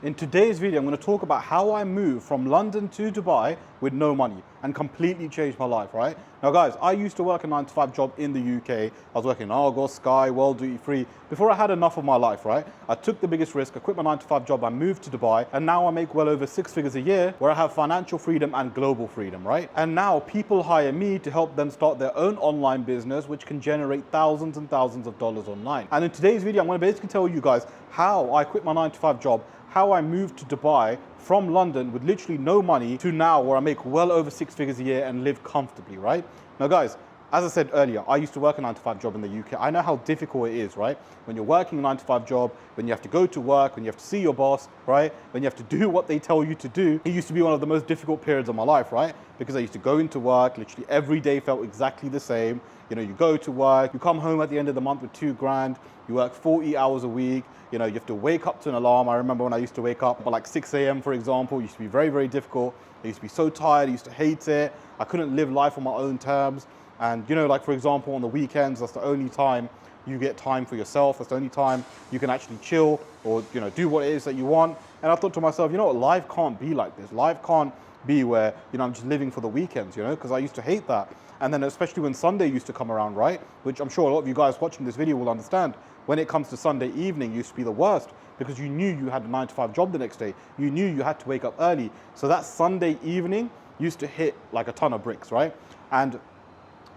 In today's video, I'm going to talk about how I moved from London to Dubai with no money and completely changed my life, right? Now guys, I used to work a 9-to-5 job in the UK. I was working in Argos, Sky, World Duty Free. Before I had enough of my life, right? I took the biggest risk, I quit my 9-to-5 job, I moved to Dubai, and now I make well over 6 figures a year where I have financial freedom and global freedom, right? And now people hire me to help them start their own online business, which can generate thousands and thousands of dollars online. And in today's video, I'm going to basically tell you guys how I quit my 9-to-5 job, how I moved to Dubai from London with literally no money to now where I make well over 6 figures a year and live comfortably, right? Now guys, as I said earlier, I used to work a 9-to-5 job in the UK. I know how difficult it is, right? When you're working a 9-to-5 job, when you have to go to work, when you have to see your boss, right? When you have to do what they tell you to do. It used to be one of the most difficult periods of my life, right? Because I used to go into work, literally every day felt exactly the same. You know, you go to work, you come home at the end of the month with 2 grand, you work 40 hours a week, you know, you have to wake up to an alarm. I remember when I used to wake up at like 6 a.m. for example, it used to be very, very difficult. I used to be so tired, I used to hate it. I couldn't live life on my own terms. And you know, like for example, on the weekends, that's the only time you get time for yourself. That's the only time you can actually chill or, you know, do what it is that you want. And I thought to myself, you know what, life can't be like this. Life can't be where, you know, I'm just living for the weekends, you know, because I used to hate that. And then especially when Sunday used to come around, right? Which I'm sure a lot of you guys watching this video will understand. When it comes to Sunday evening, it used to be the worst because you knew you had a 9-to-5 job the next day. You knew you had to wake up early. So that Sunday evening used to hit like a ton of bricks, right? And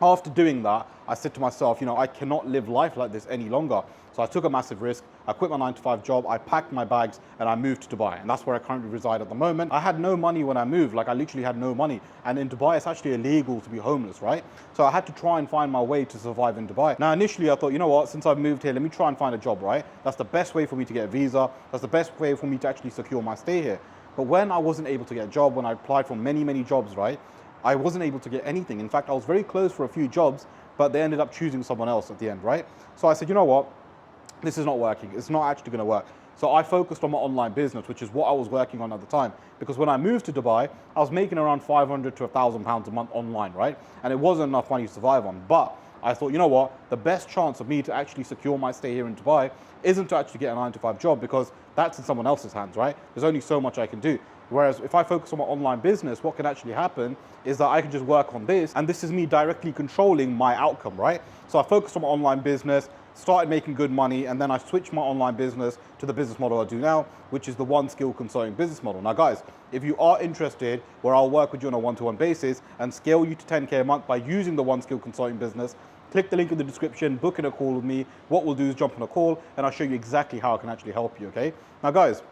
after doing that, I said to myself, you know, I cannot live life like this any longer. So I took a massive risk. I quit my 9-to-5 job. I packed my bags and I moved to Dubai. And that's where I currently reside at the moment. I had no money when I moved. Like I literally had no money. And in Dubai, it's actually illegal to be homeless, right? So I had to try and find my way to survive in Dubai. Now, initially I thought, you know what, since I've moved here, let me try and find a job, right? That's the best way for me to get a visa. That's the best way for me to actually secure my stay here. But when I wasn't able to get a job, when I applied for many, many jobs, right? I wasn't able to get anything. In fact, I was very close for a few jobs, but they ended up choosing someone else at the end, right? So I said, you know what? This is not working. It's not actually going to work. So I focused on my online business, which is what I was working on at the time. Because when I moved to Dubai, I was making around 500 to 1,000 pounds a month online, right? And it wasn't enough money to survive on. But I thought, you know what? The best chance of me to actually secure my stay here in Dubai isn't to actually get a 9-to-5 job because that's in someone else's hands, right? There's only so much I can do. Whereas if I focus on my online business, what can actually happen is that I can just work on this, and this is me directly controlling my outcome, right? So I focused on my online business, started making good money, and then I switched my online business to the business model I do now, which is the one skill consulting business model. Now guys, if you are interested, where I'll work with you on a one-to-one basis and scale you to 10K a month by using the one skill consulting business, click the link in the description, book in a call with me. What we'll do is jump on a call and I'll show you exactly how I can actually help you, okay? Now guys,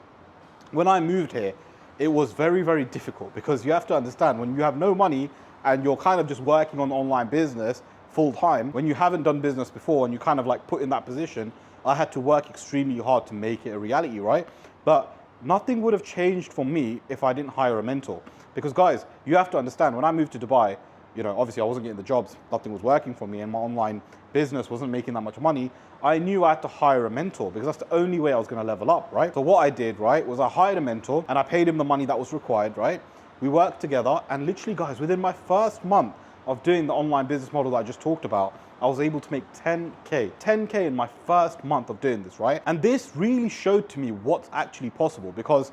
when I moved here, it was very, very difficult because you have to understand when you have no money and you're kind of just working on online business full time, when you haven't done business before and you kind of like put in that position, I had to work extremely hard to make it a reality, right? But nothing would have changed for me if I didn't hire a mentor. Because guys, you have to understand when I moved to Dubai, you know, obviously I wasn't getting the jobs, nothing was working for me and my online business wasn't making that much money. I knew I had to hire a mentor because that's the only way I was going to level up, right? So what I did, right, was I hired a mentor and I paid him the money that was required, right? We worked together and literally guys, within my first month of doing the online business model that I just talked about, I was able to make 10K in my first month of doing this, right? And this really showed to me what's actually possible because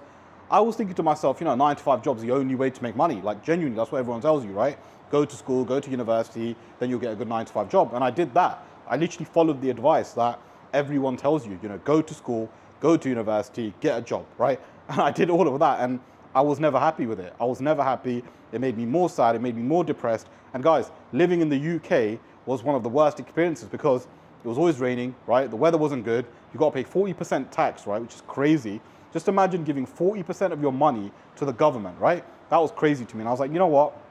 I was thinking to myself, you know, 9-to-5 job's the only way to make money. Like genuinely, that's what everyone tells you, right? Go to school, go to university, then you'll get a good 9-to-5 job. And I did that. I literally followed the advice that everyone tells you, you know, go to school, go to university, get a job, right? And I did all of that and I was never happy with it. I was never happy. It made me more sad. It made me more depressed. And guys, living in the UK was one of the worst experiences because it was always raining, right? The weather wasn't good. You got to pay 40% tax, right? Which is crazy. Just imagine giving 40% of your money to the government, right? That was crazy to me. And I was like, you know what?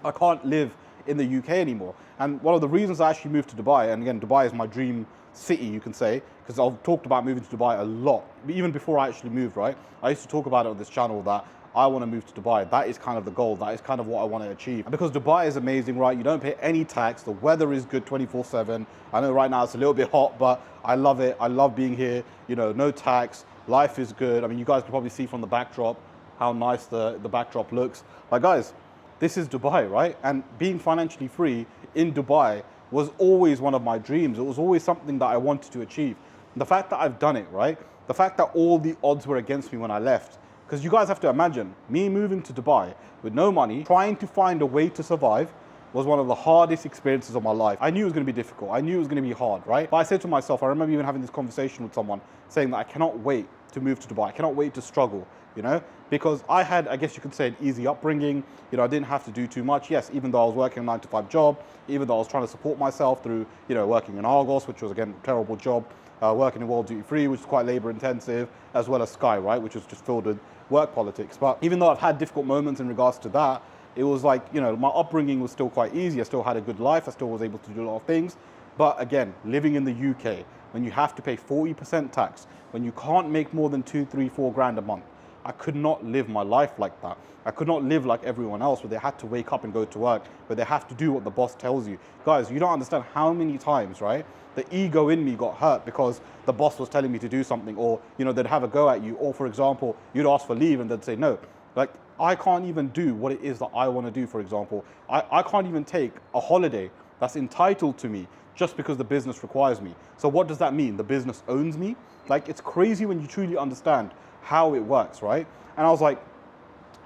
I can't live in the UK anymore. And one of the reasons I actually moved to Dubai, and again, Dubai is my dream city, you can say, because I've talked about moving to Dubai a lot, even before I actually moved, right? I used to talk about it on this channel that I want to move to Dubai. That is kind of the goal. That is kind of what I want to achieve. And because Dubai is amazing, right? You don't pay any tax. The weather is good 24/7. I know right now it's a little bit hot, but I love it. I love being here. You know, no tax. Life is good. I mean, you guys can probably see from the backdrop how nice the backdrop looks. Like guys, this is Dubai, right? And being financially free in Dubai was always one of my dreams. It was always something that I wanted to achieve. And the fact that I've done it, right? The fact that all the odds were against me when I left. Because you guys have to imagine, me moving to Dubai with no money, trying to find a way to survive, was one of the hardest experiences of my life. I knew it was going to be difficult. I knew it was going to be hard, right? But I said to myself, I remember even having this conversation with someone saying that I cannot wait to move to Dubai. I cannot wait to struggle, you know? Because I had, I guess you could say, an easy upbringing. You know, I didn't have to do too much. Yes, even though I was working a 9-to-5 job, even though I was trying to support myself through, you know, working in Argos, which was, again, a terrible job, working in World Duty Free, which is quite labor intensive, as well as Sky, right, which was just filled with work politics. But even though I've had difficult moments in regards to that, it was like, you know, my upbringing was still quite easy. I still had a good life. I still was able to do a lot of things. But again, living in the UK, when you have to pay 40% tax, when you can't make more than 2, 3, 4 grand a month, I could not live my life like that. I could not live like everyone else where they had to wake up and go to work, where they have to do what the boss tells you. Guys, you don't understand how many times, right, the ego in me got hurt because the boss was telling me to do something, or, you know, they'd have a go at you, or for example, you'd ask for leave and they'd say no. Like, I can't even do what it is that I want to do, for example. I can't even take a holiday that's entitled to me just because the business requires me. So what does that mean? The business owns me? Like, it's crazy when you truly understand how it works, right? And I was like,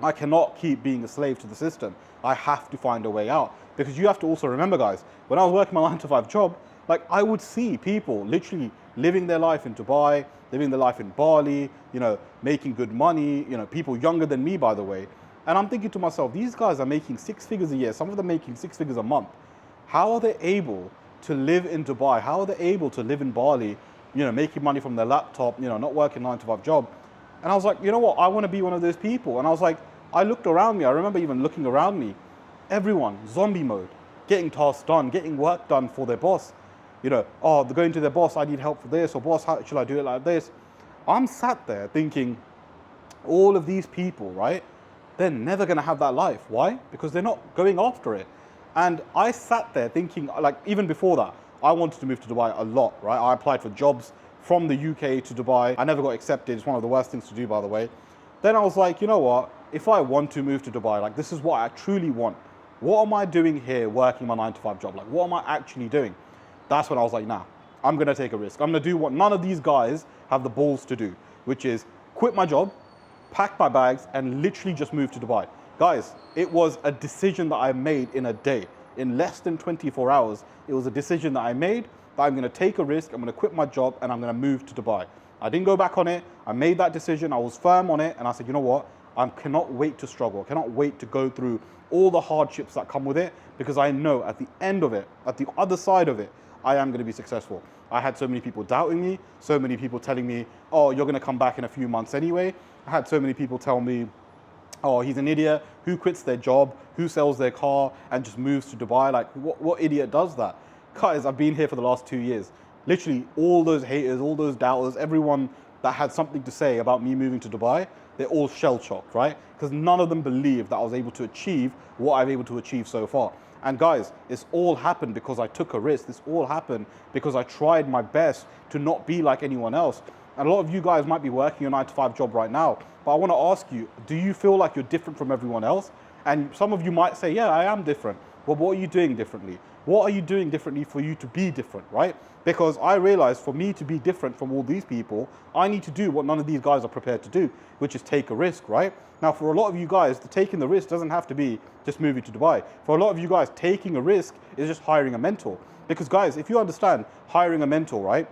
I cannot keep being a slave to the system. I have to find a way out. Because you have to also remember, guys, when I was working my 9-to-5 job, like, I would see people literally living their life in Dubai, living their life in Bali, you know, making good money, you know, people younger than me, by the way. And I'm thinking to myself, these guys are making 6 figures a year, some of them making 6 figures a month. How are they able to live in Dubai? How are they able to live in Bali, you know, making money from their laptop, you know, not working 9-to-5 job? And I was like, you know what, I want to be one of those people. And I was like, I looked around me, I remember even looking around me, everyone, zombie mode, getting tasks done, getting work done for their boss. You know, oh, they're going to their boss, I need help for this, or boss, how should I do it like this? I'm sat there thinking, all of these people, right, they're never going to have that life. Why? Because they're not going after it. And I sat there thinking, like, even before that, I wanted to move to Dubai a lot, right? I applied for jobs from the UK to Dubai. I never got accepted. It's one of the worst things to do, by the way. Then I was like, you know what? If I want to move to Dubai, like, this is what I truly want. What am I doing here working my 9-to-5 job? Like, what am I actually doing? That's when I was like, nah, I'm going to take a risk. I'm going to do what none of these guys have the balls to do, which is quit my job, pack my bags, and literally just move to Dubai. Guys, it was a decision that I made in a day. In less than 24 hours, it was a decision that I made that I'm going to take a risk, I'm going to quit my job, and I'm going to move to Dubai. I didn't go back on it. I made that decision. I was firm on it, and I said, you know what? I cannot wait to struggle. I cannot wait to go through all the hardships that come with it, because I know at the end of it, at the other side of it, I am going to be successful. I had so many people doubting me, so many people telling me, oh, you're going to come back in a few months anyway. I had so many people tell me, oh, he's an idiot. Who quits their job? Who sells their car and just moves to Dubai? Like, what idiot does that? Guys, I've been here for the last 2 years. Literally, all those haters, all those doubters, everyone that had something to say about me moving to Dubai, they're all shell-shocked, right? Because none of them believed that I was able to achieve what I've able to achieve so far. And guys, this all happened because I took a risk. This all happened because I tried my best to not be like anyone else. And a lot of you guys might be working a 9-to-5 job right now, but I want to ask you, do you feel like you're different from everyone else? And some of you might say, yeah, I am different. Well, what are you doing differently? What are you doing differently for you to be different, right? Because I realized for me to be different from all these people, I need to do what none of these guys are prepared to do, which is take a risk, right? Now, for a lot of you guys, taking the risk doesn't have to be just moving to Dubai. For a lot of you guys, taking a risk is just hiring a mentor. Because guys, if you understand hiring a mentor, right?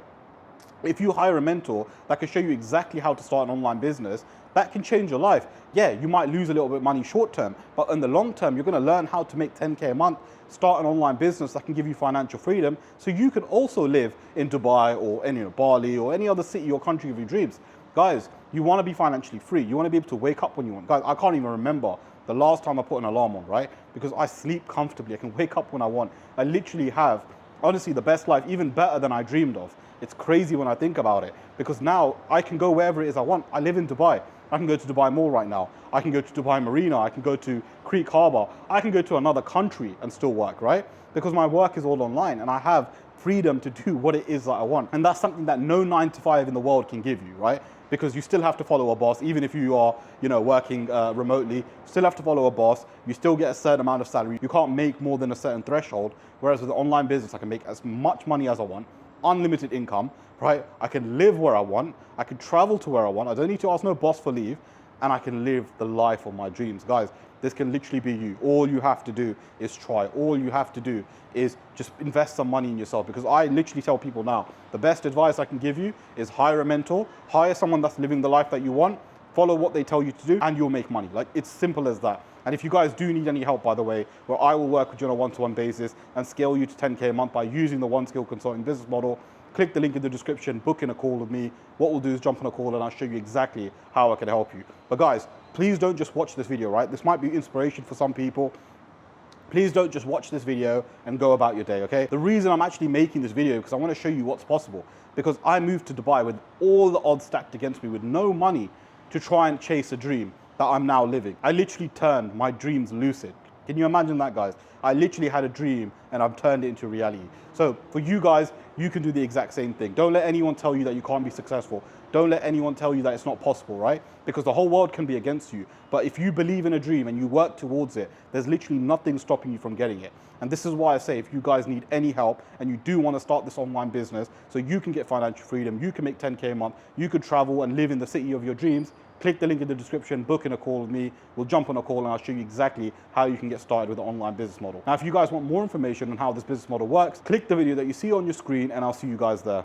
If you hire a mentor that can show you exactly how to start an online business, that can change your life. Yeah, you might lose a little bit of money short term, but in the long term, you're going to learn how to make 10K a month, start an online business that can give you financial freedom, so you can also live in Dubai or any, Bali or any other city or country of your dreams. Guys, you want to be financially free. You want to be able to wake up when you want. Guys, I can't even remember the last time I put an alarm on, right? Because I sleep comfortably. I can wake up when I want. I literally have, honestly, the best life, even better than I dreamed of. It's crazy when I think about it, because now I can go wherever it is I want. I live in Dubai. I can go to Dubai Mall right now. I can go to Dubai Marina. I can go to Creek Harbour. I can go to another country and still work, right? Because my work is all online and I have freedom to do what it is that I want. And that's something that no 9-to-5 in the world can give you, right? Because you still have to follow a boss, even if you are, working remotely. You still have to follow a boss. You still get a certain amount of salary. You can't make more than a certain threshold. Whereas with an online business, I can make as much money as I want, unlimited income, right? I can live where I want. I can travel to where I want. I don't need to ask no boss for leave, and I can live the life of my dreams. Guys, this can literally be you. All you have to do is try. All you have to do is just invest some money in yourself, because I literally tell people now, the best advice I can give you is hire a mentor, hire someone that's living the life that you want, follow what they tell you to do, and you'll make money. Like, it's simple as that. And if you guys do need any help, by the way, where I will work with you on a one-to-one basis and scale you to 10K a month by using the One Skill Consulting business model, click the link in the description, book in a call with me. What we'll do is jump on a call and I'll show you exactly how I can help you. But guys, please don't just watch this video, right? This might be inspiration for some people. Please don't just watch this video and go about your day, okay? The reason I'm actually making this video is because I want to show you what's possible. Because I moved to Dubai with all the odds stacked against me, with no money to try and chase a dream that I'm now living. I literally turned my dreams lucid. Can you imagine that, guys? I literally had a dream and I've turned it into reality. So for you guys, you can do the exact same thing. Don't let anyone tell you that you can't be successful. Don't let anyone tell you that it's not possible, right? Because the whole world can be against you. But if you believe in a dream and you work towards it, there's literally nothing stopping you from getting it. And this is why I say, if you guys need any help and you do want to start this online business so you can get financial freedom, you can make 10K a month, you could travel and live in the city of your dreams, click the link in the description, book in a call with me. We'll jump on a call and I'll show you exactly how you can get started with the online business model. Now, if you guys want more information on how this business model works, click the video that you see on your screen and I'll see you guys there.